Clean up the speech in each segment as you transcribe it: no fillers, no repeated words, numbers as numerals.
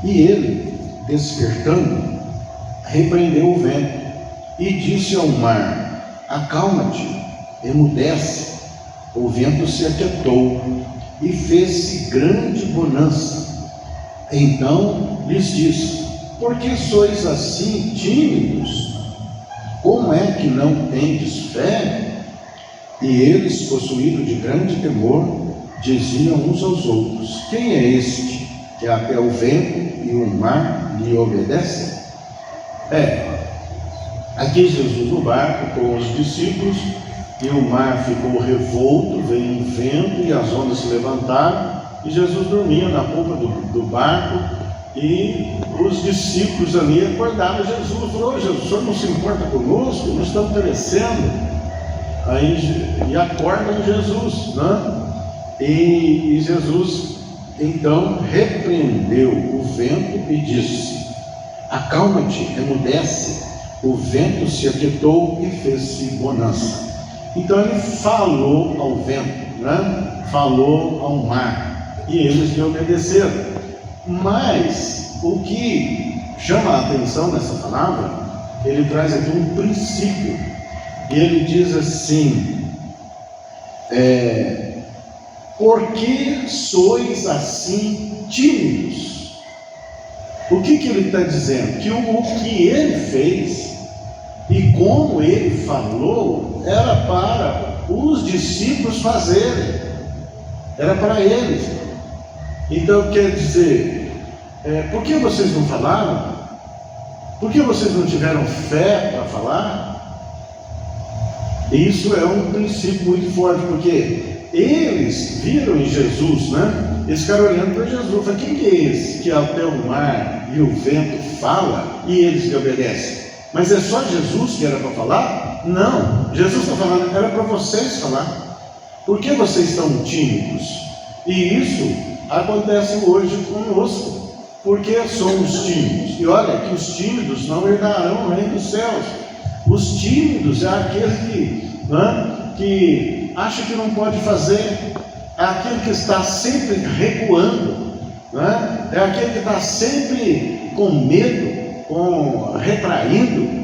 E ele, despertando, repreendeu o vento e disse ao mar: acalma-te, emudece. O vento se aquietou e fez-se grande bonança. Então lhes disse: por que sois assim tímidos? Como é que não tendes fé? E eles, possuídos de grande temor, diziam uns aos outros: quem é este que até o vento e o mar lhe obedecem? Aqui Jesus no barco com os discípulos, e o mar ficou revolto, veio um vento e as ondas se levantaram, e Jesus dormia na polpa do barco, e os discípulos ali acordaram Jesus. Falou: Jesus, o senhor não se importa conosco? Nós estamos perecendo. E acordam Jesus, né? E Jesus então repreendeu o vento e disse: acalma-te, emudece. O vento se aquietou e fez-se bonança. Então ele falou ao vento, né? Falou ao mar, e eles lhe obedeceram. Mas o que chama a atenção nessa palavra, ele traz aqui um princípio. Ele diz assim: por que sois assim tímidos? O que ele está dizendo? Que o que ele fez e como ele falou era para os discípulos fazerem, era para eles. Então quer dizer, por que vocês não falaram? Por que vocês não tiveram fé para falar? Isso é um princípio muito forte, porque eles viram em Jesus, né? Eles ficaram olhando para Jesus. Falaram: quem é esse que até o mar e o vento fala e eles lhe obedecem? Mas é só Jesus que era para falar? Não, Jesus está falando, era para vocês falar. Por que vocês estão tímidos? E isso acontece hoje conosco, porque somos tímidos. E olha que os tímidos não herdarão o reino dos céus. Os tímidos é aquele que acha que não pode fazer, é aquele que está sempre recuando, né? É aquele que está sempre com medo, retraindo,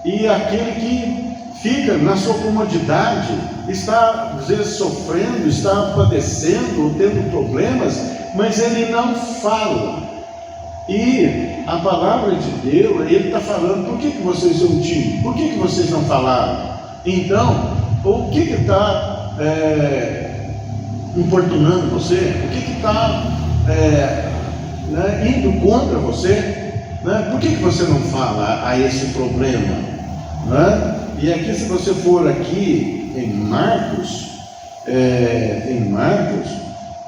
e aquele que fica na sua comodidade, está às vezes sofrendo, está padecendo, tendo problemas, mas ele não fala. E a palavra de Deus, ele está falando: por que vocês são tímidos? Por que vocês não falaram? Então, o que está importunando você? O que está indo contra você? Né? Por que você não fala a esse problema? Né? E aqui, se você for aqui em Marcos,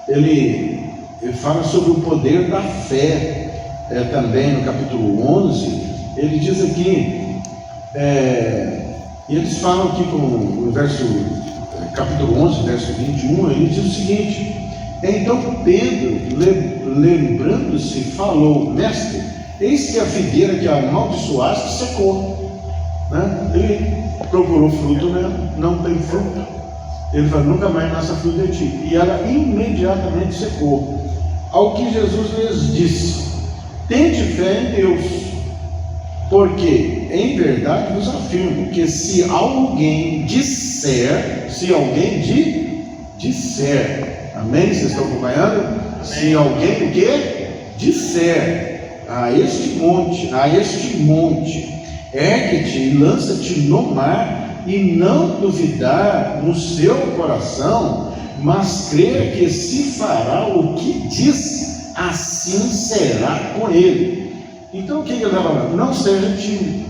ele fala sobre o poder da fé. Também no capítulo 11, ele diz aqui, e eles falam aqui no capítulo 11, verso 21, ele diz o seguinte: então Pedro, lembrando-se, falou: mestre, eis que a figueira que amaldiçoaste secou. Né? Ele procurou fruto, né? Não tem fruto. Ele falou: nunca mais nasça fruto de ti. E ela imediatamente secou. Ao que Jesus lhes disse: tende fé em Deus, porque em verdade vos afirmo que se alguém disser, amém? Vocês estão acompanhando? Amém. Se alguém o quê? Disser a este monte, ergue-te e lança-te no mar, e não duvidar no seu coração, mas crer que se fará o que diz, assim será com ele. Então o que ele está falando? Não seja tímido,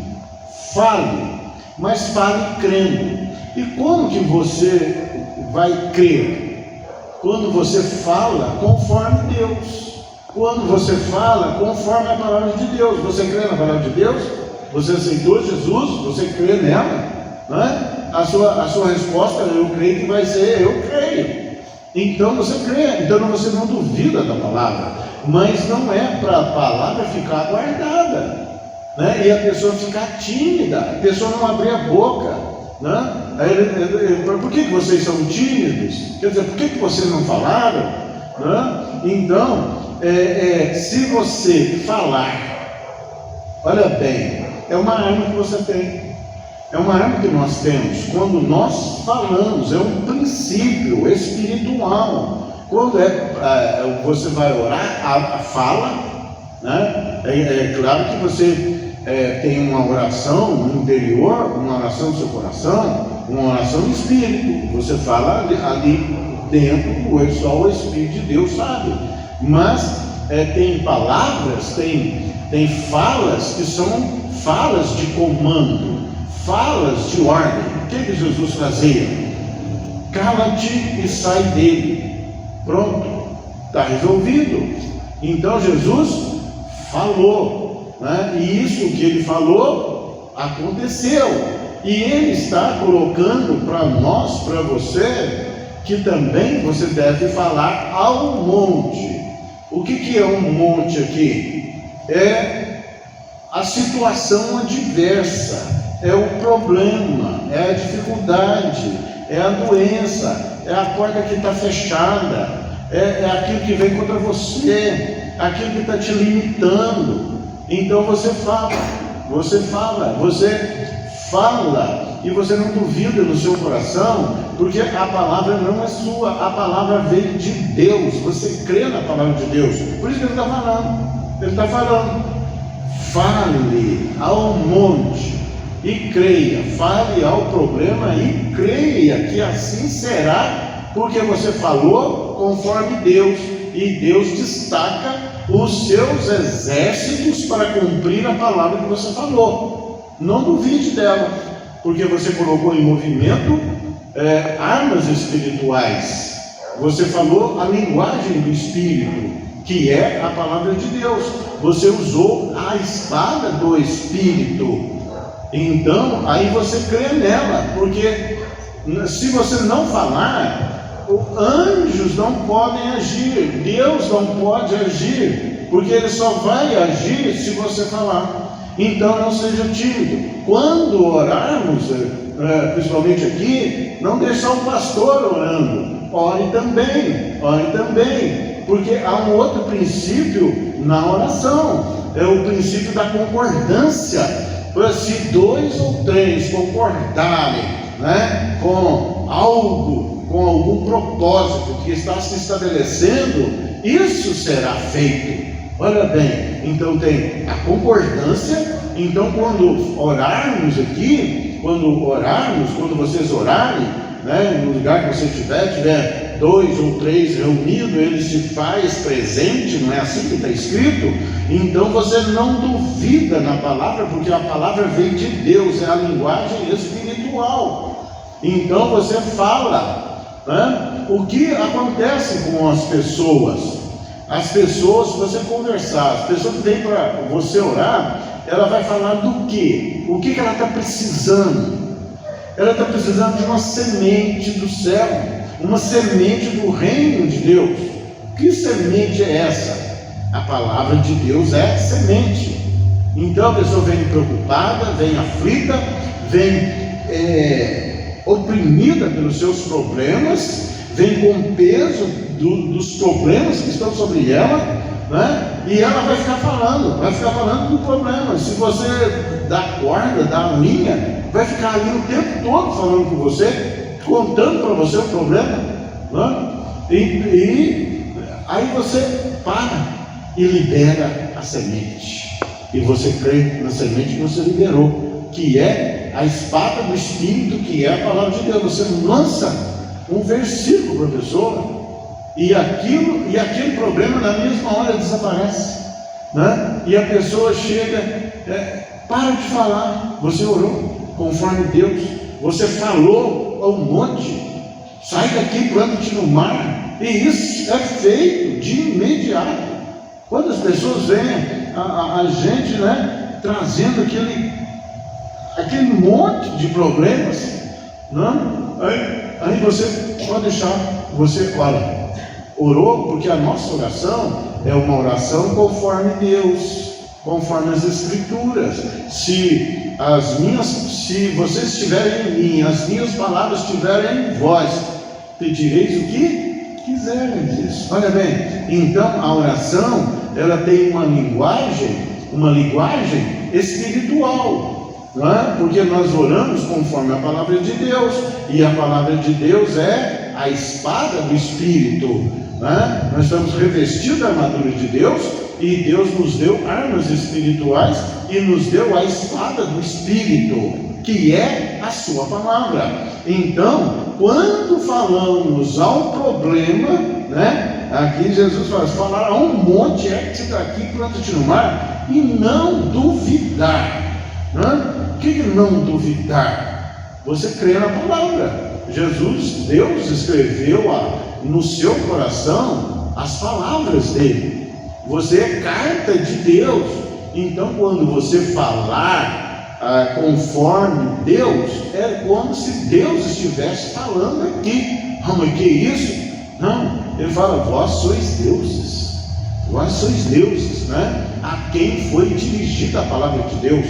fale, mas fale crendo. E como que você vai crer? Quando você fala conforme Deus, quando você fala conforme a palavra de Deus. Você crê na palavra de Deus? Você aceitou Jesus? Você crê nela? Não é? A sua resposta: eu creio que vai ser eu creio. Então você crê, então você não duvida da palavra, mas não é para a palavra ficar guardada, né? E a pessoa ficar tímida, a pessoa não abrir a boca, né? Por que vocês são tímidos? Quer dizer, por que vocês não falaram? Né? Então, se você falar, olha bem, é uma arma que você tem. É uma arma que nós temos quando nós falamos, é um princípio espiritual. Quando você vai orar, a fala, né? É claro que você tem uma oração no interior, uma oração no seu coração, uma oração no espírito. Você fala ali dentro, só o Espírito de Deus sabe. Mas tem palavras, tem falas que são falas de comando, falas de ordem. O que Jesus fazia? Cala-te e sai dele. Pronto, está resolvido. Então Jesus falou, né? E isso que ele falou aconteceu. E ele está colocando para nós, para você, que também você deve falar ao monte. O que é um monte aqui? É a situação adversa. É o problema, é a dificuldade, é a doença, é a porta que está fechada, é aquilo que vem contra você, aquilo que está te limitando. Então você fala e você não duvida no seu coração, porque a palavra não é sua, a palavra veio de Deus. Você crê na palavra de Deus, por isso que ele está falando. Ele está falando, fale ao monte e creia, fale ao problema e creia que assim será, porque você falou conforme Deus, e Deus destaca os seus exércitos para cumprir a palavra que você falou. Não duvide dela, porque você colocou em movimento armas espirituais. Você falou a linguagem do Espírito, que é a palavra de Deus. Você usou a espada do Espírito. Então, aí você crê nela, porque se você não falar, anjos não podem agir, Deus não pode agir, porque Ele só vai agir se você falar. Então não seja tímido. Quando orarmos, principalmente aqui, não deixar o pastor orando, ore também, porque há um outro princípio na oração, é o princípio da concordância. Se 2 ou 3 concordarem, né, com algum propósito que está se estabelecendo, isso será feito. Olha bem, então tem a concordância. Então quando orarmos aqui, quando vocês orarem, né, no lugar que você tiver 2 ou 3 reunidos, ele se faz presente, não é assim que está escrito? Então você não duvida na palavra, porque a palavra vem de Deus, é a linguagem espiritual. Então você fala, né? O que acontece com as pessoas? As pessoas, se você conversar, as pessoas que vêm para você orar, ela vai falar do quê? O que ela está precisando? Ela está precisando de uma semente do céu, uma semente do reino de Deus. Que semente é essa? A palavra de Deus é semente. Então a pessoa vem preocupada, vem aflita, vem oprimida pelos seus problemas, vem com peso dos problemas que estão sobre ela, né? E ela vai ficar falando do problema. Se você dá corda, dá linha, vai ficar ali o tempo todo falando com você, contando para você o problema, né? E aí você para e libera a semente, e você crê na semente que você liberou, que é a espada do Espírito, que é a palavra de Deus. Você lança um versículo para a pessoa, e aquele problema na mesma hora desaparece, né? E a pessoa chega, para de falar, você orou conforme Deus, você falou ao monte, sai daqui, planta-te no mar, e isso é feito de imediato. Quando as pessoas veem a gente, né, trazendo aquele monte de problemas, né? Aí você pode deixar, você olha, orou, porque a nossa oração é uma oração conforme Deus, conforme as Escrituras. Se vocês estiverem em mim, as minhas palavras estiverem em vós, pedireis o que quiserem disso. Olha bem, então a oração, ela tem uma linguagem espiritual, não é? Porque nós oramos conforme a palavra de Deus, e a palavra de Deus é a espada do Espírito, não é? Nós estamos revestidos da armadura de Deus, e Deus nos deu armas espirituais e nos deu a espada do Espírito, que é a sua palavra. Então, quando falamos ao problema, né? Aqui Jesus fala: falar a um monte, é-te daqui, planta-te no mar, e não duvidar. Né? O que é não duvidar? Você crê na palavra. Deus escreveu no seu coração as palavras dele. Você é carta de Deus. Então, quando você falar conforme Deus, é como se Deus estivesse falando aqui. Mas que isso? Não, ele fala: vós sois deuses, né? A quem foi dirigida a palavra de Deus.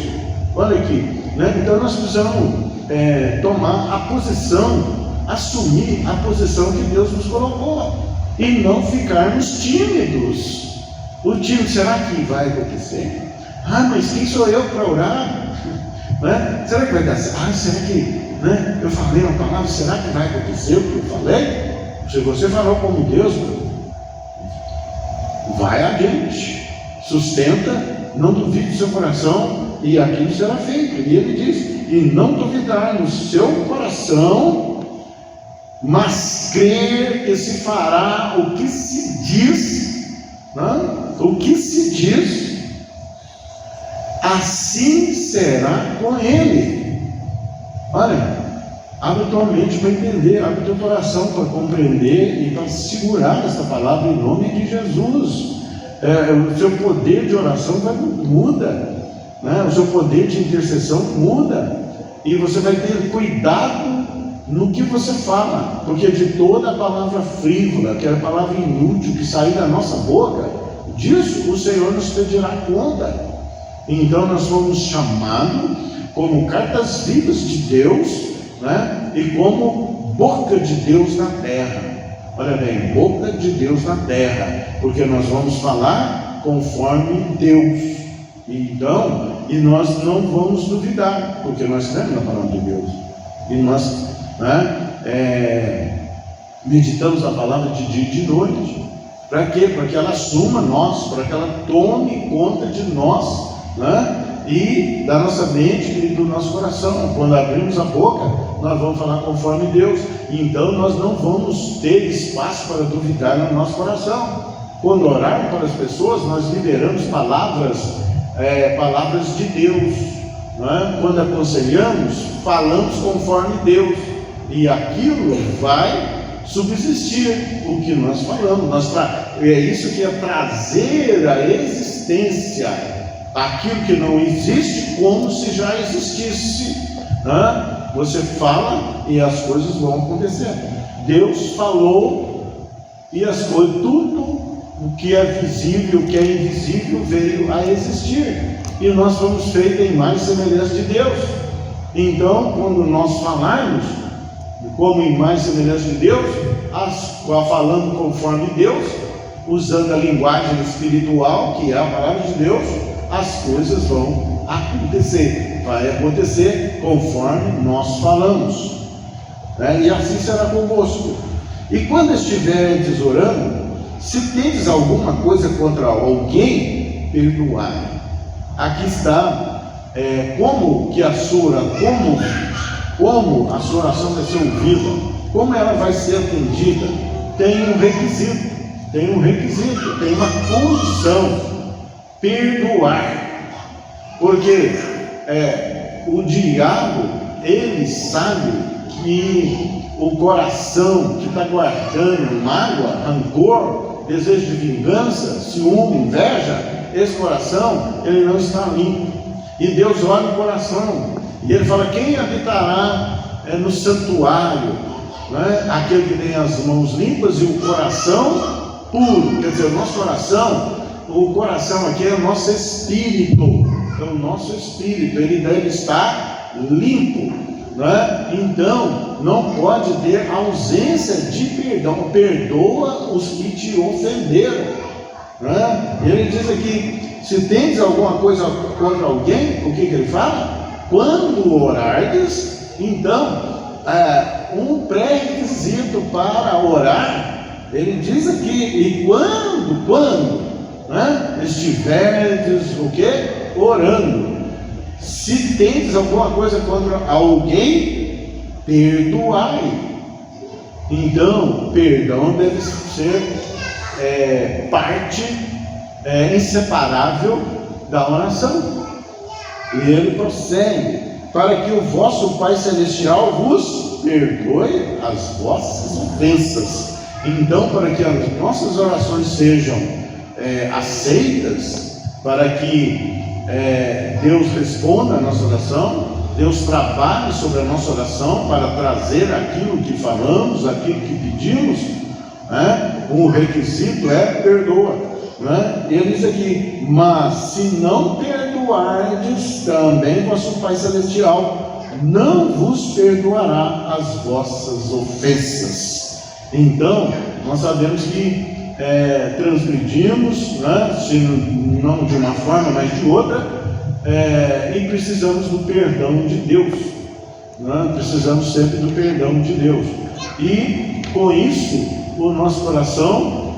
Olha aqui, né? Então nós precisamos tomar a posição, assumir a posição que Deus nos colocou, e não ficarmos tímidos. O tímido: será que vai acontecer? Mas quem sou eu para orar? Né? Será que vai dar certo? Será que, né? Eu falei uma palavra, será que vai acontecer o que eu falei? Se você falou como Deus, vai adiante, sustenta, não duvide do seu coração, e aquilo será feito. E ele diz: e não duvidar no seu coração, mas crer que se fará o que se diz, né? O que se diz, assim será com ele. Olha, abre tua mente para entender, abre teu coração para compreender e para segurar essa palavra em nome de Jesus. O seu poder de oração muda, né? O seu poder de intercessão muda, e você vai ter cuidado no que você fala, porque de toda a palavra frívola, aquela palavra inútil que sair da nossa boca, disso o Senhor nos pedirá conta. Então nós fomos chamados como cartas vivas de Deus, né? E como boca de Deus na terra. Olha bem, boca de Deus na terra, porque nós vamos falar conforme Deus. Então, e nós não vamos duvidar, porque nós temos a palavra de Deus, e nós, né, meditamos a palavra de dia e de noite. Para quê? Para que ela assuma nós, para que ela tome conta de nós, né? E da nossa mente e do nosso coração. Quando abrimos a boca, nós vamos falar conforme Deus. Então nós não vamos ter espaço para duvidar no nosso coração. Quando orarmos para as pessoas, nós liberamos palavras de Deus, né? Quando aconselhamos, falamos conforme Deus, e aquilo vai subsistir o que nós falamos. É isso que é trazer à existência aquilo que não existe, como se já existisse, né? Você fala e as coisas vão acontecer. Deus falou e as coisas, tudo o que é visível, o que é invisível veio a existir, e nós fomos feitos em imagem e semelhança de Deus. Então, quando nós falarmos como imagem e semelhança de Deus, falando conforme Deus, usando a linguagem espiritual, que é a palavra de Deus, as coisas vão acontecer. Vai acontecer conforme nós falamos, né? E assim será convosco. E quando estiveres orando, se tendes alguma coisa contra alguém, perdoai. Aqui está como a sua oração vai ser ouvida, como ela vai ser atendida. Tem um requisito, tem uma condição: perdoar. Porque o diabo, ele sabe que o coração que está guardando mágoa, rancor, desejo de vingança, ciúme, inveja, esse coração, ele não está limpo. E Deus olha o coração, e ele fala: quem habitará no santuário, né? Aquele que tem as mãos limpas e o coração puro. Quer dizer, o nosso coração aqui é o nosso espírito, ele deve estar limpo. né? Então não pode ter ausência de perdão. Perdoa os que te ofenderam, né? Ele diz aqui: se tens alguma coisa contra alguém, o que ele fala? Quando orardes, então, um pré-requisito para orar, ele diz aqui: e quando, né, estiverdes o quê? Orando, se tens alguma coisa contra alguém, perdoai. Então, perdão deve ser parte inseparável da oração. E ele prossegue: para que o vosso Pai Celestial vos perdoe as vossas ofensas. Então, para que as nossas orações sejam aceitas, para que Deus responda a nossa oração, Deus trabalhe sobre a nossa oração para trazer aquilo que falamos, aquilo que pedimos, né? O requisito é perdoa, né? Ele diz aqui: mas se não perdoardes, também vosso Pai Celestial não vos perdoará as vossas ofensas. Então, nós sabemos que transgredimos, né? Se não de uma forma, mas de outra, e precisamos do perdão de Deus, né? Precisamos sempre do perdão de Deus, e com isso o nosso coração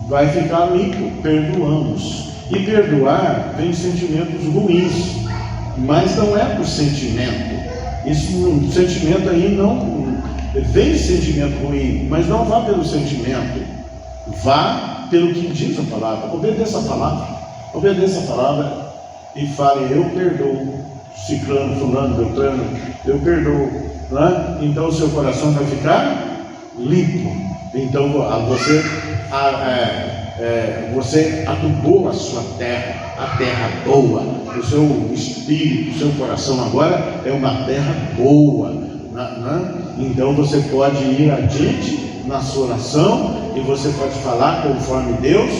vai ficar limpo. Perdoamos, e perdoar vem sentimentos ruins, mas não é por sentimento. O sentimento aí não vem sentimento ruim, mas não vá pelo sentimento, vá pelo que diz a palavra. Obedeça a palavra e fale: eu perdoo ciclano, fulano, beltrano, eu perdoo, né? Então o seu coração vai ficar limpo. Então você adubou a sua terra, a terra boa. O seu espírito, o seu coração agora é uma terra boa, né? Então você pode ir adiante na sua oração, e você pode falar conforme Deus,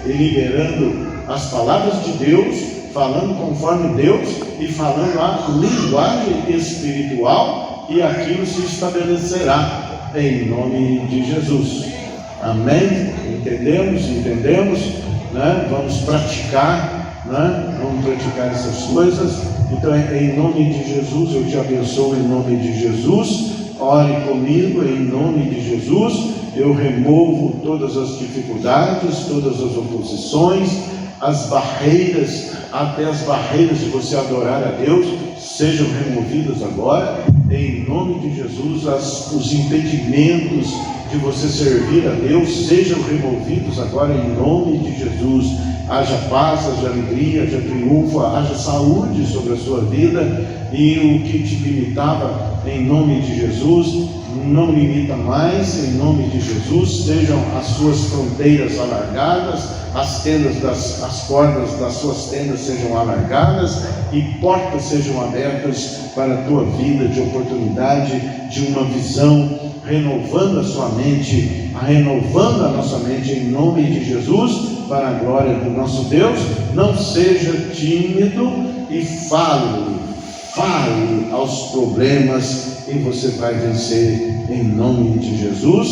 e liberando as palavras de Deus, falando conforme Deus e falando a linguagem espiritual, e aquilo se estabelecerá em nome de Jesus. Amém? Entendemos, né? Vamos praticar, né? Vamos praticar essas coisas. Então, em nome de Jesus, eu te abençoo em nome de Jesus. Ore comigo em nome de Jesus. Eu removo todas as dificuldades, todas as oposições, as barreiras, até as barreiras de você adorar a Deus, sejam removidas agora, em nome de Jesus. Os impedimentos de você servir a Deus sejam removidos agora, em nome de Jesus. Haja paz, haja alegria, haja triunfo, haja saúde sobre a sua vida, e o que te limitava, em nome de Jesus, não limita mais, em nome de Jesus. Sejam as suas fronteiras alargadas, as cordas das suas tendas sejam alargadas, e portas sejam abertas para a tua vida de oportunidade, de uma visão, renovando a sua mente, renovando a nossa mente, em nome de Jesus, para a glória do nosso Deus. Não seja tímido e fale aos problemas, e você vai vencer em nome de Jesus.